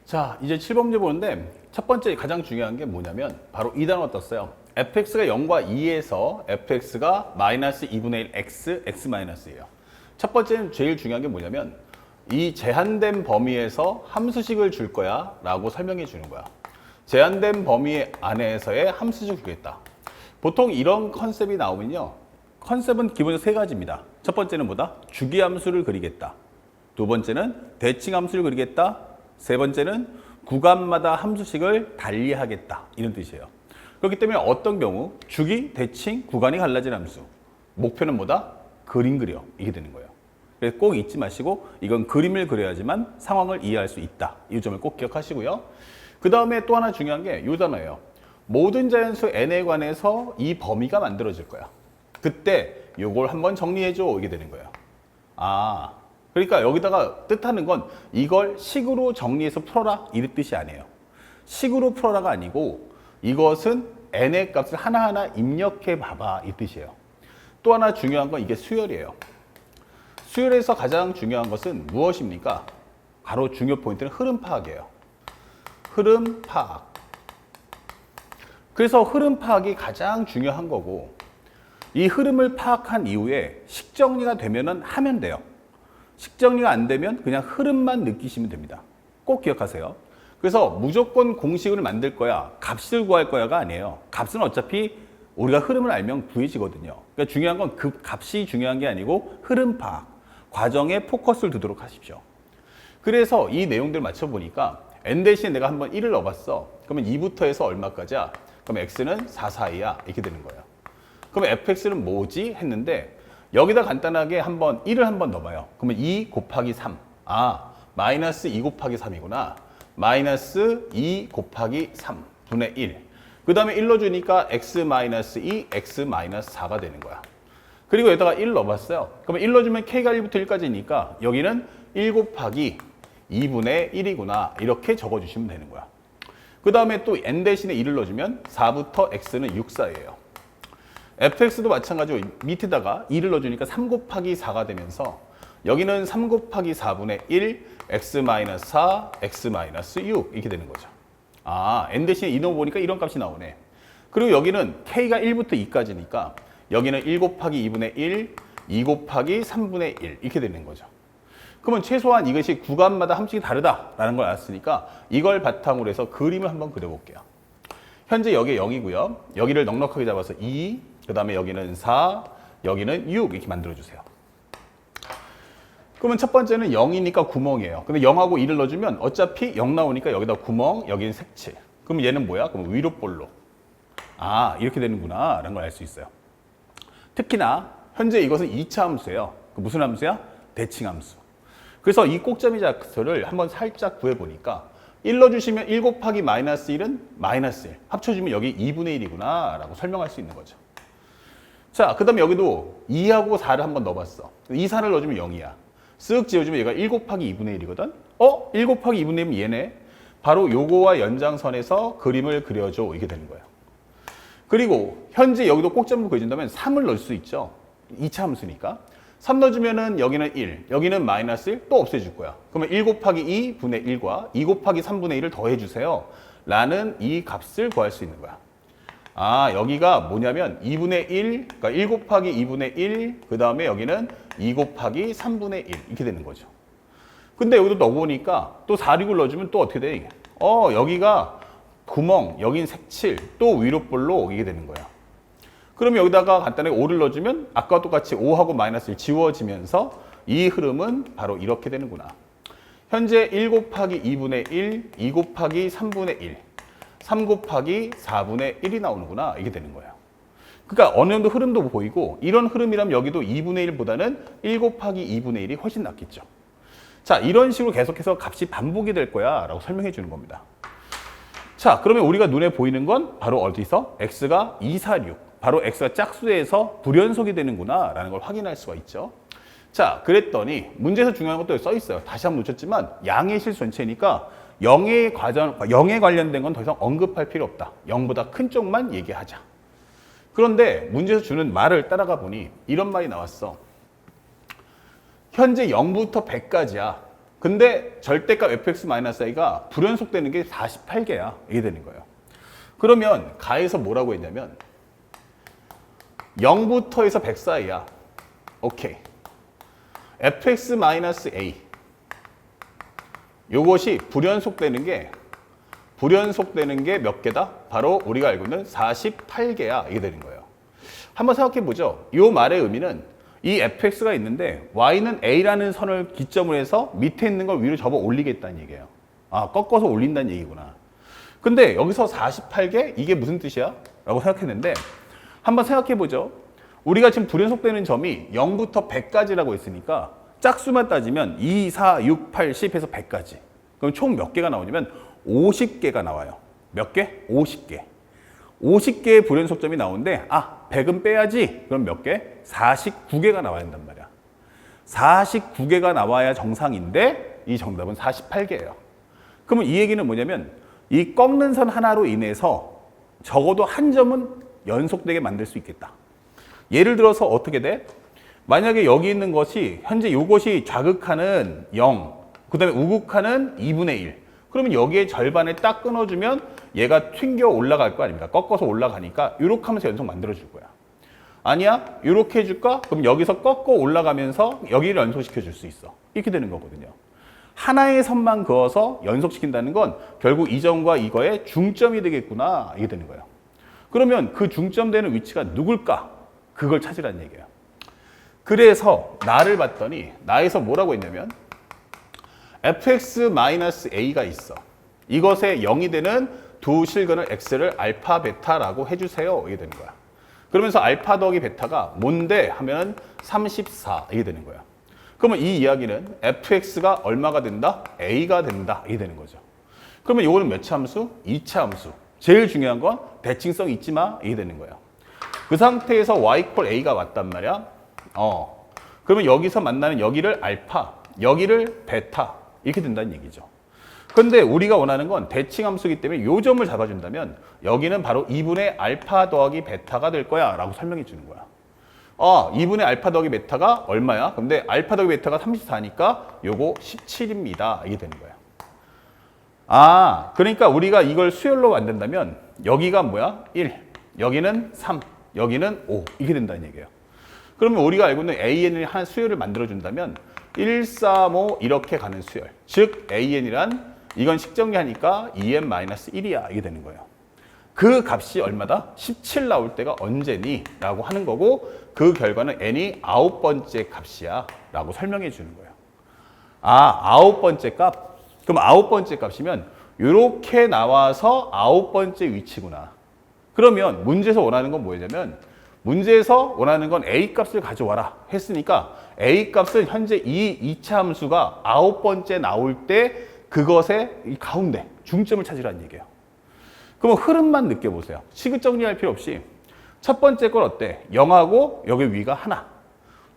자, 이제 7번 보는데 첫 번째 가장 중요한 게 뭐냐면 바로 이 단어 떴어요. fx가 0과 2에서 fx가 마이너스 2분의 1 x, x 마이너스예요. 첫 번째는 제일 중요한 게 뭐냐면 이 제한된 범위에서 함수식을 줄 거야 라고 설명해 주는 거야. 제한된 범위 안에서의 함수식을 주겠다. 보통 이런 컨셉이 나오면요. 컨셉은 기본적으로 세 가지입니다. 첫 번째는 뭐다? 주기함수를 그리겠다. 두 번째는 대칭함수를 그리겠다. 세 번째는 구간마다 함수식을 달리하겠다. 이런 뜻이에요. 그렇기 때문에 어떤 경우 주기, 대칭, 구간이 갈라진 함수. 목표는 뭐다? 그림 그려. 이게 되는 거예요. 그래서 꼭 잊지 마시고 이건 그림을 그려야지만 상황을 이해할 수 있다. 이 점을 꼭 기억하시고요. 그 다음에 또 하나 중요한 게 이 단어예요. 모든 자연수 n에 관해서 이 범위가 만들어질 거야. 그때 요걸 한번 정리해줘. 이게 되는 거예요. 그러니까 여기다가 뜻하는 건 이걸 식으로 정리해서 풀어라 이런 뜻이 아니에요. 식으로 풀어라가 아니고 이것은 n의 값을 하나하나 입력해 봐봐 이 뜻이에요. 또 하나 중요한 건 이게 수열이에요. 수열에서 가장 중요한 것은 무엇입니까? 바로 중요 포인트는 흐름 파악이에요. 흐름 파악. 그래서 흐름 파악이 가장 중요한 거고 이 흐름을 파악한 이후에 식정리가 되면은 하면 돼요. 식정리가 안 되면 그냥 흐름만 느끼시면 됩니다. 꼭 기억하세요. 그래서 무조건 공식을 만들 거야, 값을 구할 거야가 아니에요. 값은 어차피 우리가 흐름을 알면 구해지거든요. 그러니까 중요한 건 그 값이 중요한 게 아니고 흐름 파악, 과정에 포커스를 두도록 하십시오. 그래서 이 내용들을 맞춰보니까 n 대신에 내가 한번 1을 넣어봤어. 그러면 2부터 해서 얼마까지야? 그럼 x는 4, 4이야. 이렇게 되는 거예요. 그럼 fx는 뭐지? 했는데 여기다 간단하게 한번 1을 한번 넣어봐요. 그러면 2 곱하기 3. 마이너스 2 곱하기 3이구나. 마이너스 2 곱하기 3분의 1. 그 다음에 1 넣어주니까 x 마이너스 2, x 마이너스 4가 되는 거야. 그리고 여기다가 1 넣어봤어요. 그러면 1 넣어주면 k가 1부터 1까지니까 여기는 1 곱하기 2분의 1이구나. 이렇게 적어주시면 되는 거야. 그 다음에 또 n 대신에 1을 넣어주면 4부터 x는 6, 4예요. fx도 마찬가지로 밑에다가 2를 넣어주니까 3 곱하기 4가 되면서 여기는 3 곱하기 4분의 1, x-4, x-6 이렇게 되는 거죠. n 대신에 2 넣어보니까 이런 값이 나오네. 그리고 여기는 k가 1부터 2까지니까 여기는 1 곱하기 2분의 1, 2 곱하기 3분의 1 이렇게 되는 거죠. 그러면 최소한 이것이 구간마다 함수식이 다르다라는 걸 알았으니까 이걸 바탕으로 해서 그림을 한번 그려볼게요. 현재 여기에 0이고요. 여기를 넉넉하게 잡아서 2, 그 다음에 여기는 4, 여기는 6 이렇게 만들어주세요. 그러면 첫 번째는 0이니까 구멍이에요. 근데 0하고 2를 넣어주면 어차피 0 나오니까 여기다 구멍, 여기는 색칠. 그럼 얘는 뭐야? 그럼 위로 볼록. 이렇게 되는구나 라는 걸 알 수 있어요. 특히나 현재 이것은 2차 함수예요. 무슨 함수야? 대칭 함수. 그래서 이 꼭점이 작서를 한번 살짝 구해보니까 1 넣어주시면 1 곱하기 마이너스 1은 마이너스 1. 합쳐주면 여기 2분의 1이구나 라고 설명할 수 있는 거죠. 자, 그 다음에 여기도 2하고 4를 한번 넣어봤어. 2, 4를 넣어주면 0이야. 쓱 지워주면 얘가 1 곱하기 2분의 1이거든? 1 곱하기 2분의 1이면 얘네. 바로 요거와 연장선에서 그림을 그려줘. 이게 되는 거예요. 그리고 현재 여기도 꼭점을 그려준다면 3을 넣을 수 있죠. 2차 함수니까. 3 넣어주면은 여기는 1, 여기는 마이너스 1, 또 없애줄 거야. 그러면 1 곱하기 2분의 1과 2 곱하기 3분의 1을 더해주세요. 라는 이 값을 구할 수 있는 거야. 여기가 뭐냐면 2분의 1, 그러니까 1 곱하기 2분의 1, 그 다음에 여기는 2 곱하기 3분의 1 이렇게 되는 거죠. 근데 여기도 넣어보니까 또 4, 6을 넣어주면 또 어떻게 돼? 여기가 구멍, 여긴 색칠, 또 위로 볼록 이게 되는 거야. 그러면 여기다가 간단하게 5를 넣어주면 아까와 똑같이 5하고 마이너스 1 지워지면서 이 흐름은 바로 이렇게 되는구나. 현재 1 곱하기 2분의 1, 2 곱하기 3분의 1, 3 곱하기 4분의 1이 나오는구나. 이게 되는 거예요. 그러니까 어느 정도 흐름도 보이고 이런 흐름이라면 여기도 2분의 1보다는 1 곱하기 2분의 1이 훨씬 낫겠죠. 자, 이런 식으로 계속해서 값이 반복이 될 거야 라고 설명해 주는 겁니다. 자, 그러면 우리가 눈에 보이는 건 바로 어디서? x가 2, 4, 6. 바로 x가 짝수에서 불연속이 되는구나 라는 걸 확인할 수가 있죠. 자, 그랬더니 문제에서 중요한 것도 써 있어요. 다시 한번 놓쳤지만 양의 실수 전체니까 0에 관련된 건 더 이상 언급할 필요 없다. 0보다 큰 쪽만 얘기하자. 그런데 문제에서 주는 말을 따라가 보니 이런 말이 나왔어. 현재 0부터 100까지야. 근데 절대값 fx-i가 불연속되는 게 48개야. 이게 되는 거예요. 그러면 가에서 뭐라고 했냐면 0부터 해서 100 사이야. 오케이. fx-a 요것이 불연속되는 게 몇 개다? 바로 우리가 알고 있는 48개야. 이게 되는 거예요. 한번 생각해 보죠. 이 말의 의미는 이 fx가 있는데 y는 a라는 선을 기점으로 해서 밑에 있는 걸 위로 접어 올리겠다는 얘기예요. 아, 꺾어서 올린다는 얘기구나. 근데 여기서 48개? 이게 무슨 뜻이야? 라고 생각했는데 한번 생각해 보죠. 우리가 지금 불연속되는 점이 0부터 100까지라고 했으니까 짝수만 따지면 2, 4, 6, 8, 10 해서 100까지. 그럼 총 몇 개가 나오냐면 50개가 나와요. 몇 개? 50개. 50개의 불연속점이 나오는데 100은 빼야지. 그럼 몇 개? 49개가 나와야 한단 말이야. 49개가 나와야 정상인데 이 정답은 48개예요. 그러면 이 얘기는 뭐냐면 이 꺾는 선 하나로 인해서 적어도 한 점은 연속되게 만들 수 있겠다. 예를 들어서 어떻게 돼? 만약에 여기 있는 것이 현재 이것이 좌극하는 0, 그 다음에 우극하는 2분의 1. 그러면 여기에 절반을 딱 끊어주면 얘가 튕겨 올라갈 거 아닙니까? 꺾어서 올라가니까 이렇게 하면서 연속 만들어줄 거야. 아니야? 이렇게 해줄까? 그럼 여기서 꺾어 올라가면서 여기를 연속시켜 줄 수 있어. 이렇게 되는 거거든요. 하나의 선만 그어서 연속시킨다는 건 결국 이 점과 이거의 중점이 되겠구나. 이게 되는 거예요. 그러면 그 중점되는 위치가 누굴까? 그걸 찾으라는 얘기예요. 그래서 나를 봤더니 나에서 뭐라고 했냐면 fx-a가 있어. 이것에 0이 되는 두 실근을 x를 알파, 베타라고 해주세요. 이게 되는 거야. 그러면서 알파 더하기 베타가 뭔데 하면 34 이게 되는 거야. 그러면 이 이야기는 fx가 얼마가 된다? a가 된다. 이게 되는 거죠. 그러면 이거는 몇 차 함수? 2차 함수. 제일 중요한 건 대칭성 잊지 마. 이게 되는 거예요. 그 상태에서 y = a가 왔단 말이야. 그러면 여기서 만나는 여기를 알파, 여기를 베타 이렇게 된다는 얘기죠. 근데 우리가 원하는 건 대칭 함수이기 때문에 요 점을 잡아준다면 여기는 바로 2분의 알파 더하기 베타가 될 거야 라고 설명해 주는 거야. 2분의 알파 더하기 베타가 얼마야? 근데 알파 더하기 베타가 34니까 요거 17입니다. 이게 되는 거야. 그러니까 우리가 이걸 수열로 만든다면 여기가 뭐야? 1, 여기는 3, 여기는 5 이렇게 된다는 얘기예요. 그러면 우리가 알고 있는 AN을 한 수열을 만들어준다면 1, 3, 5 이렇게 가는 수열. 즉 AN이란 이건 식정리하니까 2n-1이야. 이게 되는 거예요. 그 값이 얼마다? 17 나올 때가 언제니? 라고 하는 거고 그 결과는 n이 9번째 값이야. 라고 설명해 주는 거예요. 9번째 값? 그럼 9번째 값이면 이렇게 나와서 9번째 위치구나. 그러면 문제에서 원하는 건 뭐냐면 문제에서 원하는 건 a 값을 가져와라 했으니까 a 값은 현재 이 2차 함수가 9번째 나올 때 그것의 이 가운데 중점을 찾으라는 얘기예요. 그럼 흐름만 느껴보세요. 시그 정리할 필요 없이 첫 번째 건 어때? 0하고 여기 위가 하나.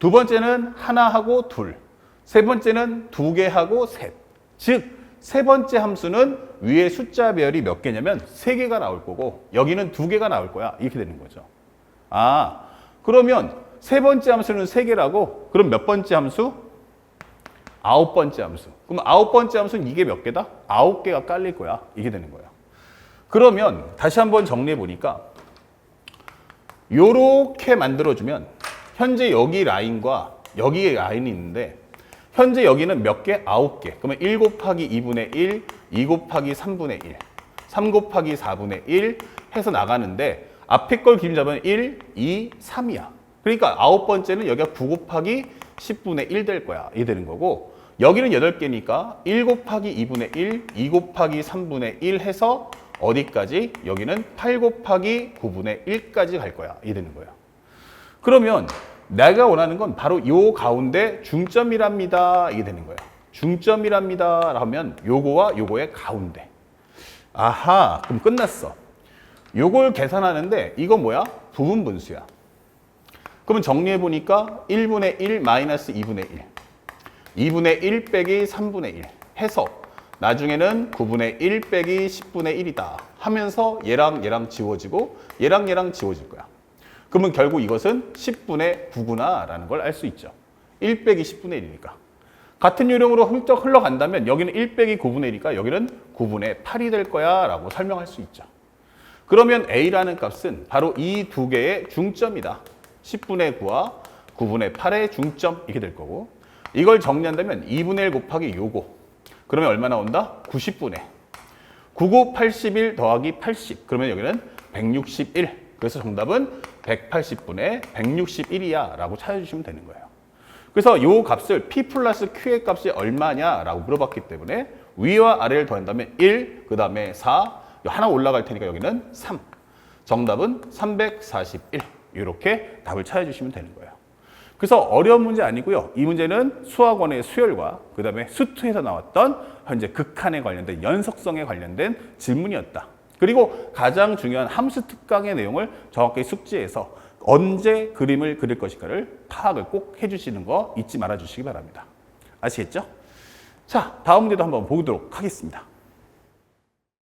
두 번째는 하나하고 둘. 세 번째는 2개하고 셋. 즉 세 번째 함수는 위에 숫자별이 몇 개냐면 3개가 나올 거고 여기는 2개가 나올 거야. 이렇게 되는 거죠. 그러면 세 번째 함수는 3개라고? 그럼 몇 번째 함수? 9번째 함수. 그럼 9번째 함수는 이게 몇 개다? 9개가 깔릴 거야. 이게 되는 거야. 그러면 다시 한번 정리해 보니까 요렇게 만들어주면 현재 여기 라인과 여기에 라인이 있는데 현재 여기는 몇 개? 9개. 그러면 1 곱하기 2분의 1, 2 곱하기 3분의 1, 3 곱하기 4분의 1 해서 나가는데 앞에 걸 기준 잡으면 1, 2, 3이야. 그러니까 9번째는 여기가 9 곱하기 10분의 1 될 거야. 이게 되는 거고 여기는 8개니까 1 곱하기 2분의 1, 2 곱하기 3분의 1 해서 어디까지? 여기는 8 곱하기 9분의 1까지 갈 거야. 이게 되는 거예요. 그러면 내가 원하는 건 바로 요 가운데 중점이랍니다. 이게 되는 거예요. 중점이랍니다. 하면 요거와 요거의 가운데. 그럼 끝났어. 요걸 계산하는데 이거 뭐야? 부분 분수야. 그러면 정리해 보니까 1분의 1 마이너스 2분의 1. 2분의 1 빼기 3분의 1 해서 나중에는 9분의 1 빼기 10분의 1이다 하면서 얘랑 얘랑 지워지고 얘랑 얘랑 지워질 거야. 그러면 결국 이것은 10분의 9구나 라는 걸 알 수 있죠. 1 빼기 10분의 1이니까. 같은 요령으로 훌쩍 흘러간다면 여기는 1 빼기 9분의 1이니까 여기는 9분의 8이 될 거야 라고 설명할 수 있죠. 그러면 A라는 값은 바로 이 두 개의 중점이다. 10분의 9와 9분의 8의 중점 이렇게 될 거고, 이걸 정리한다면 2분의 1 곱하기 요거, 그러면 얼마 나온다? 90분의 99, 81 더하기 80, 그러면 여기는 161. 그래서 정답은 180분의 161이야 라고 찾아주시면 되는 거예요. 그래서 이 값을 P 플러스 Q의 값이 얼마냐라고 물어봤기 때문에 위와 아래를 더한다면 1, 그 다음에 4, 하나 올라갈 테니까 여기는 3. 정답은 341. 이렇게 답을 찾아주시면 되는 거예요. 그래서 어려운 문제 아니고요. 이 문제는 수학원의 수열과 그 다음에 수투에서 나왔던 현재 극한에 관련된 연속성에 관련된 질문이었다. 그리고 가장 중요한 함수 특강의 내용을 정확히 숙지해서 언제 그림을 그릴 것인가를 파악을 꼭 해주시는 거 잊지 말아 주시기 바랍니다. 아시겠죠? 자, 다음 문제도 한번 보도록 하겠습니다.